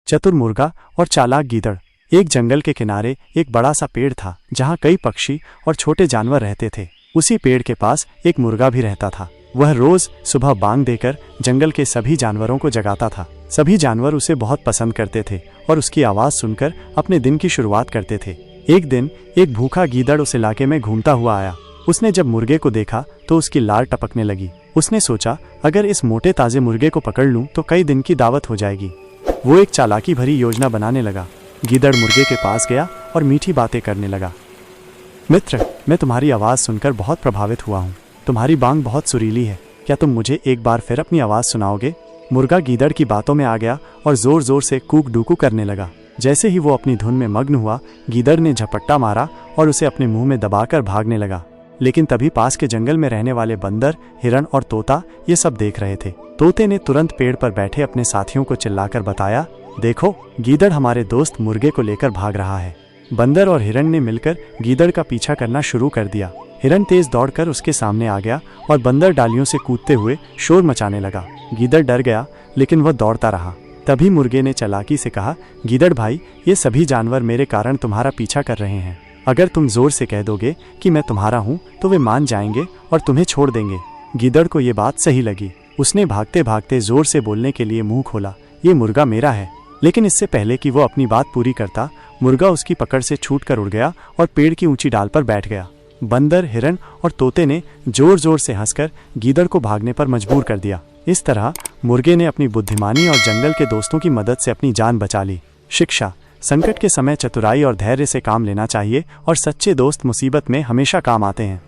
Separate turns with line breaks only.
चतुर मुर्गा और चालाक गीदड़। एक जंगल के किनारे एक बड़ा सा पेड़ था जहाँ कई पक्षी और छोटे जानवर रहते थे। उसी पेड़ के पास एक मुर्गा भी रहता था। वह रोज सुबह बांग देकर जंगल के सभी जानवरों को जगाता था। सभी जानवर उसे बहुत पसंद करते थे और उसकी आवाज सुनकर अपने दिन की शुरुआत करते थे। एक दिन एक भूखा गीदड़ उस इलाके में घूमता हुआ आया। उसने जब मुर्गे को देखा तो उसकी लार टपकने लगी। उसने सोचा, अगर इस मोटे ताजे मुर्गे को पकड़ लूं तो कई दिन की दावत हो जाएगी। वो एक चालाकी भरी योजना बनाने लगा। गीदड़ मुर्गे के पास गया और मीठी बातें करने लगा। मित्र, मैं तुम्हारी आवाज़ सुनकर बहुत प्रभावित हुआ हूँ। तुम्हारी बांग बहुत सुरीली है। क्या तुम मुझे एक बार फिर अपनी आवाज़ सुनाओगे? मुर्गा गीदड़ की बातों में आ गया और जोर जोर से कूक डूकू करने लगा। जैसे ही वो अपनी धुन में मग्न हुआ, गीदड़ ने झपट्टा मारा और उसे अपने मुंह में दबाकर भागने लगा। लेकिन तभी पास के जंगल में रहने वाले बंदर, हिरण और तोता ये सब देख रहे थे। तोते ने तुरंत पेड़ पर बैठे अपने साथियों को चिल्लाकर बताया, देखो, गीदड़ हमारे दोस्त मुर्गे को लेकर भाग रहा है। बंदर और हिरण ने मिलकर गीदड़ का पीछा करना शुरू कर दिया। हिरण तेज दौड़कर उसके सामने आ गया और बंदर डालियों से कूदते हुए शोर मचाने लगा। गीदड़ डर गया, लेकिन वह दौड़ता रहा। तभी मुर्गे ने चालाकी से कहा, गीदड़ भाई, ये सभी जानवर मेरे कारण तुम्हारा पीछा कर रहे हैं। अगर तुम जोर से कह दोगे कि मैं तुम्हारा हूँ तो वे मान जाएंगे और तुम्हें छोड़ देंगे। गीदड़ को ये बात सही लगी। उसने भागते भागते जोर से बोलने के लिए मुंह खोला, ये मुर्गा मेरा है। लेकिन इससे पहले कि वो अपनी बात पूरी करता, मुर्गा उसकी पकड़ से छूटकर उड़ गया और पेड़ की ऊंची डाल पर बैठ गया। बंदर, हिरण और तोते ने जोर जोर से हंसकर गीदड़ को भागने पर मजबूर कर दिया। इस तरह मुर्गे ने अपनी बुद्धिमानी और जंगल के दोस्तों की मदद से अपनी जान बचा ली। शिक्षा: संकट के समय चतुराई और धैर्य से काम लेना चाहिए और सच्चे दोस्त मुसीबत में हमेशा काम आते हैं।